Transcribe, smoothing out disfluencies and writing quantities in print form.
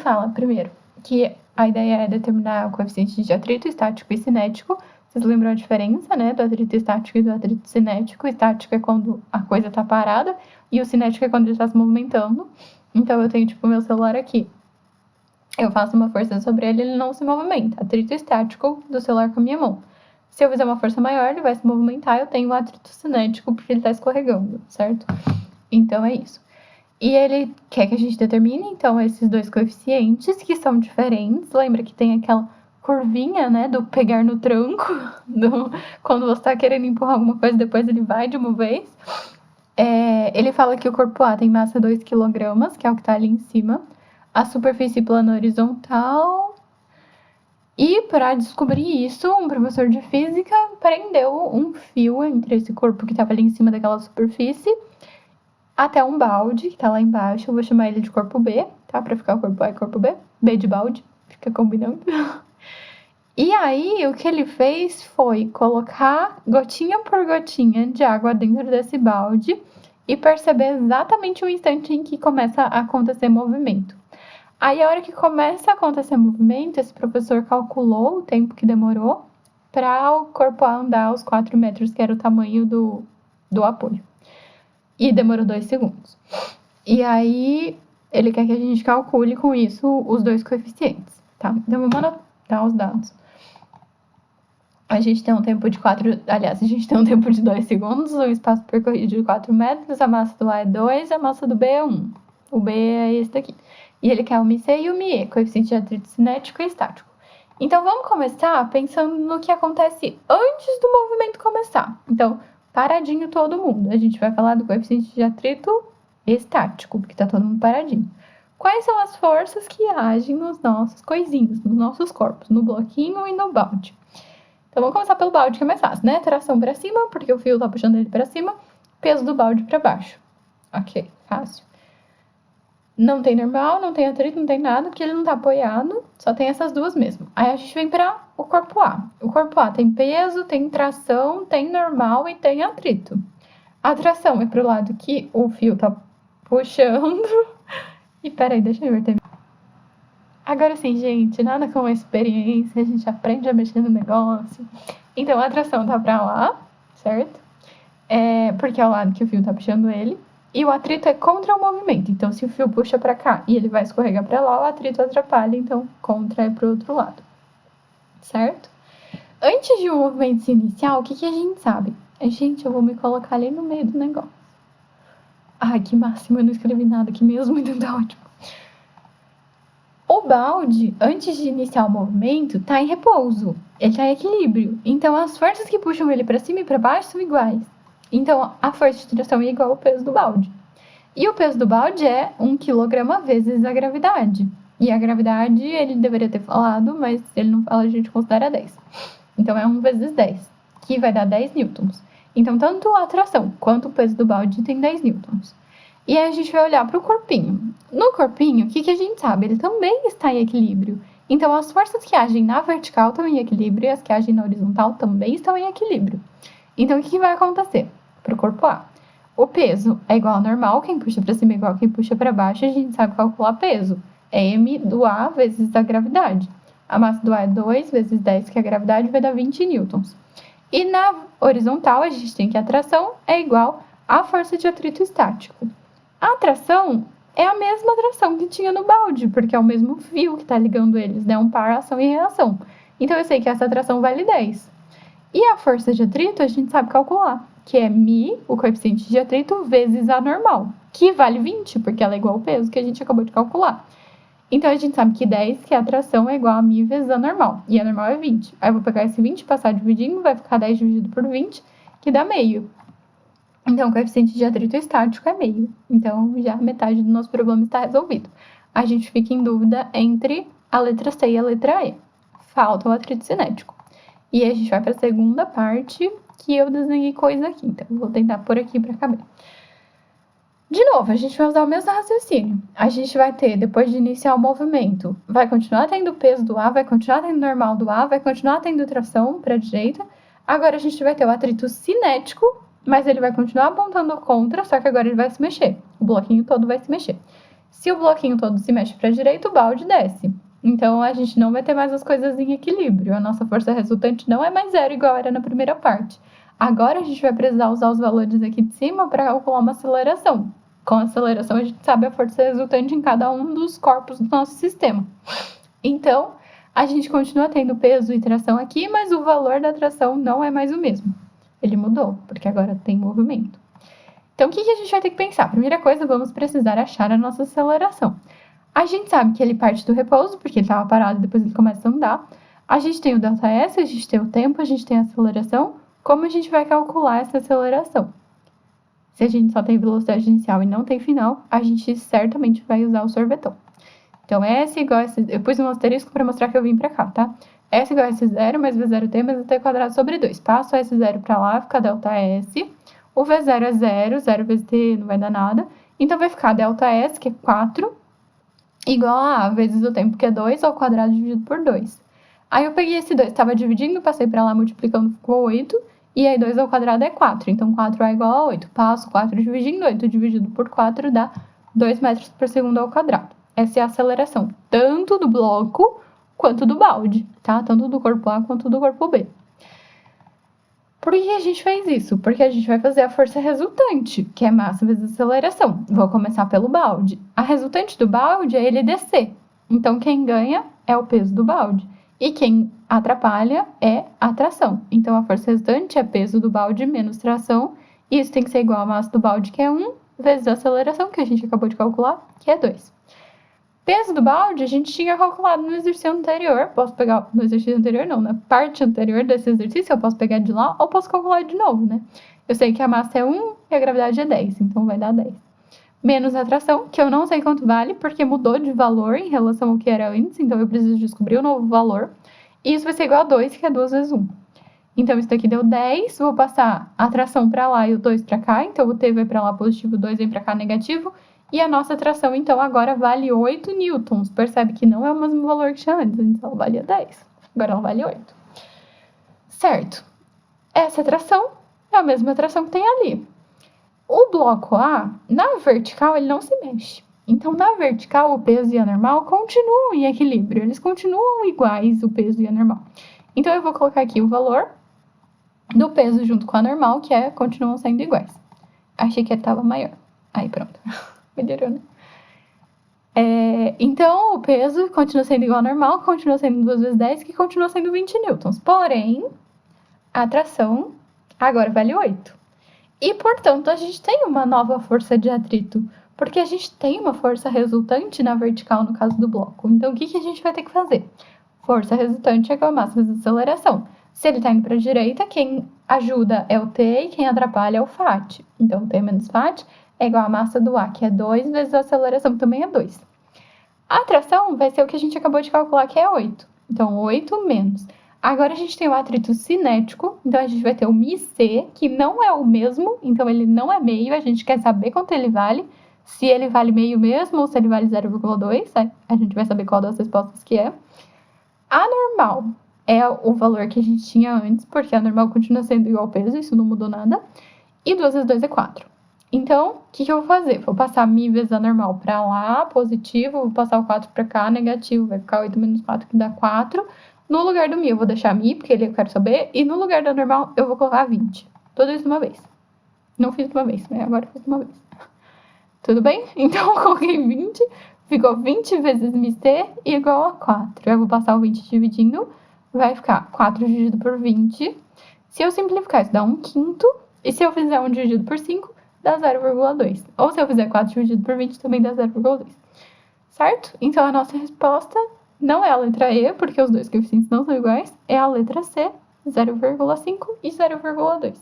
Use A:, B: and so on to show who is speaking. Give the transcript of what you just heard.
A: fala, primeiro, que a ideia é determinar o coeficiente de atrito estático e cinético. Vocês lembram a diferença, né, do atrito estático e do atrito cinético? O estático é quando a coisa tá parada e o cinético é quando ele tá se movimentando. Então, eu tenho, tipo, o meu celular aqui. Eu faço uma força sobre ele, ele não se movimenta. Atrito estático do celular com a minha mão. Se eu fizer uma força maior, ele vai se movimentar. Eu tenho o atrito cinético porque ele tá escorregando, certo? Então, é isso. E ele quer que a gente determine, então, esses dois coeficientes que são diferentes. Lembra que tem aquela curvinha, né, do pegar no tranco, quando você tá querendo empurrar alguma coisa, depois ele vai de uma vez. Ele fala que o corpo A tem massa 2 kg, que é o que tá ali em cima. A superfície plana horizontal. E para descobrir isso, um professor de física prendeu um fio entre esse corpo que estava ali em cima daquela superfície até um balde que tá lá embaixo. Eu vou chamar ele de corpo B, tá? Pra ficar o corpo A e corpo B. B de balde, fica combinando. E aí, o que ele fez foi colocar gotinha por gotinha de água dentro desse balde e perceber exatamente o instante em que começa a acontecer movimento. Aí, a hora que começa a acontecer movimento, esse professor calculou o tempo que demorou para o corpo A andar os 4 metros, que era o tamanho do apoio. E demorou 2 segundos. E aí, ele quer que a gente calcule com isso os dois coeficientes, tá? Então, vamos anotar os dados. A gente tem um tempo de 2 segundos, o espaço percorrido de 4 metros, a massa do A é 2, a massa do B é 1. O B é esse daqui. E ele quer o μc e o μe, coeficiente de atrito cinético e estático. Então, vamos começar pensando no que acontece antes do movimento começar. Então, paradinho todo mundo. A gente vai falar do coeficiente de atrito estático, porque tá todo mundo paradinho. Quais são as forças que agem nos nossos coisinhos, nos nossos corpos, no bloquinho e no balde? Então, vamos começar pelo balde, que é mais fácil, né? Tração para cima, porque o fio tá puxando ele para cima. Peso do balde para baixo. Ok, fácil. Não tem normal, não tem atrito, não tem nada, porque ele não tá apoiado. Só tem essas duas mesmo. Aí a gente vem para o corpo A. O corpo A tem peso, tem tração, tem normal e tem atrito. A tração é pro lado que o fio tá puxando. E peraí, deixa eu ver. Agora sim, gente, nada como a experiência, a gente aprende a mexer no negócio. Então, a tração tá pra lá, certo? Porque é o lado que o fio tá puxando ele. E o atrito é contra o movimento. Então, se o fio puxa pra cá e ele vai escorregar pra lá, o atrito atrapalha. Então, contra é pro outro lado, certo? Antes de um movimento se iniciar, o que a gente sabe? Gente, eu vou me colocar ali no meio do negócio. Ai, que máximo, eu não escrevi nada aqui mesmo, então tá ótimo. O balde, antes de iniciar o movimento, tá em repouso. Ele tá em equilíbrio. Então, as forças que puxam ele para cima e para baixo são iguais. Então, a força de tração é igual ao peso do balde. E o peso do balde é 1 kg vezes a gravidade. E a gravidade, ele deveria ter falado, mas ele não fala, a gente considera 10. Então, é 1 vezes 10, que vai dar 10 newtons. Então, tanto a tração quanto o peso do balde tem 10 newtons. E aí a gente vai olhar para o corpinho. No corpinho, o que a gente sabe? Ele também está em equilíbrio. Então, as forças que agem na vertical estão em equilíbrio e as que agem na horizontal também estão em equilíbrio. Então, o que vai acontecer para o corpo A? O peso é igual ao normal, quem puxa para cima é igual a quem puxa para baixo, a gente sabe calcular peso. É m do A vezes a gravidade. A massa do A é 2 vezes 10, que a gravidade vai dar 20 newtons. E na horizontal, a gente tem que a tração é igual à força de atrito estático. A tração é a mesma tração que tinha no balde, porque é o mesmo fio que está ligando eles, né? Um par, ação e reação. Então, eu sei que essa tração vale 10. E a força de atrito, a gente sabe calcular, que é μ, o coeficiente de atrito, vezes a normal, que vale 20, porque ela é igual ao peso que a gente acabou de calcular. Então, a gente sabe que 10, que a tração é igual a μ vezes a normal, e a normal é 20. Aí, eu vou pegar esse 20 e passar dividindo, vai ficar 10 dividido por 20, que dá meio. Então, o coeficiente de atrito estático é meio. Então, já metade do nosso problema está resolvido. A gente fica em dúvida entre a letra C e a letra E. Falta o atrito cinético. E aí, a gente vai para a segunda parte, que eu desenhei coisa aqui. Então, vou tentar pôr aqui para caber. De novo, a gente vai usar o mesmo raciocínio. A gente vai ter, depois de iniciar o movimento, vai continuar tendo o peso do A, vai continuar tendo o normal do A, vai continuar tendo tração para a direita. Agora, a gente vai ter o atrito cinético, mas ele vai continuar apontando contra, só que agora ele vai se mexer. O bloquinho todo vai se mexer. Se o bloquinho todo se mexe para a direita, o balde desce. Então, a gente não vai ter mais as coisas em equilíbrio. A nossa força resultante não é mais zero, igual era na primeira parte. Agora, a gente vai precisar usar os valores aqui de cima para calcular uma aceleração. Com a aceleração, a gente sabe a força resultante em cada um dos corpos do nosso sistema. Então, a gente continua tendo peso e tração aqui, mas o valor da tração não é mais o mesmo. Ele mudou, porque agora tem movimento. Então, o que a gente vai ter que pensar? Primeira coisa, vamos precisar achar a nossa aceleração. A gente sabe que ele parte do repouso, porque ele estava parado e depois ele começa a andar. A gente tem o ΔS, a gente tem o tempo, a gente tem a aceleração. Como a gente vai calcular essa aceleração? Se a gente só tem velocidade inicial e não tem final, a gente certamente vai usar o sorvetão. Então, S igual a S... Eu pus um asterisco para mostrar que eu vim para cá, tá? S igual a S0 mais V0t mais t quadrado sobre 2. Passo S0 para lá, fica ΔS. O V0 é 0, 0 vezes t não vai dar nada. Então, vai ficar ΔS, que é 4, igual a vezes o tempo, que é 2, ao quadrado dividido por 2. Aí eu peguei esse 2, estava dividindo, passei para lá multiplicando, ficou 8. E aí 2 ao quadrado é 4, então 4 é igual a 8. Passo 4 dividindo, 8 dividido por 4 dá 2 metros por segundo ao quadrado. Essa é a aceleração, tanto do bloco quanto do balde, tá? Tanto do corpo A quanto do corpo B. Por que a gente fez isso? Porque a gente vai fazer a força resultante, que é massa vezes aceleração. Vou começar pelo balde. A resultante do balde é ele descer. Então, quem ganha é o peso do balde. E quem atrapalha é a tração. Então, a força resultante é peso do balde menos tração. E isso tem que ser igual a massa do balde, que é 1, vezes a aceleração, que a gente acabou de calcular, que é 2. Peso do balde a gente tinha calculado no exercício anterior. Posso pegar no exercício anterior, não, na parte anterior desse exercício, eu posso pegar de lá ou posso calcular de novo, né? Eu sei que a massa é 1 e a gravidade é 10, então vai dar 10. Menos a tração, que eu não sei quanto vale, porque mudou de valor em relação ao que era antes, então eu preciso descobrir o novo valor. E isso vai ser igual a 2, que é 2 vezes 1. Então, isso daqui deu 10, vou passar a tração para lá e o 2 para cá, então o T vai para lá positivo, o 2 vem para cá negativo. E a nossa tração, então, agora vale 8 newtons. Percebe que não é o mesmo valor que tinha antes, então ela valia 10. Agora ela vale 8. Certo. Essa tração é a mesma tração que tem ali. O bloco A, na vertical, ele não se mexe. Então, na vertical, o peso e a normal continuam em equilíbrio. Eles continuam iguais, o peso e a normal. Então, eu vou colocar aqui o valor do peso junto com a normal, que continuam sendo iguais. Achei que ele estava maior. Aí, pronto. Melhorou, né? Então, o peso continua sendo igual ao normal, continua sendo 2 vezes 10, que continua sendo 20 newtons. Porém, a tração agora vale 8. E, portanto, a gente tem uma nova força de atrito, porque a gente tem uma força resultante na vertical, no caso do bloco. Então, o que a gente vai ter que fazer? Força resultante é igual a massa vezes aceleração. Se ele está indo para a direita, quem ajuda é o T e quem atrapalha é o FAT. Então, T menos FAT é igual a massa do A, que é 2, vezes a aceleração, que também é 2. A tração vai ser o que a gente acabou de calcular, que é 8. Então, 8 menos. Agora, a gente tem o atrito cinético, então a gente vai ter o μc, que não é o mesmo, então ele não é meio, a gente quer saber quanto ele vale, se ele vale meio mesmo ou se ele vale 0,2, a gente vai saber qual das respostas que é. A normal é o valor que a gente tinha antes, porque a normal continua sendo igual ao peso, isso não mudou nada, e 2 vezes 2 é 4. Então, o que eu vou fazer? Vou passar μ vezes a normal para lá, positivo, vou passar o 4 para cá, negativo, vai ficar 8 menos 4, que dá 4. No lugar do μ, eu vou deixar μ, porque ele eu quero saber, e no lugar da normal, eu vou colocar 20. Tudo isso de uma vez. Não fiz de uma vez, né? Agora fiz de uma vez. Tudo bem? Então, eu coloquei 20, ficou 20 vezes μc igual a 4. Eu vou passar o 20 dividindo, vai ficar 4 dividido por 20. Se eu simplificar, isso dá 1/5, e se eu fizer 1 dividido por 5, dá 0,2. Ou se eu fizer 4 dividido por 20, também dá 0,2. Certo? Então, a nossa resposta não é a letra E, porque os dois coeficientes não são iguais, é a letra C, 0,5 e 0,2.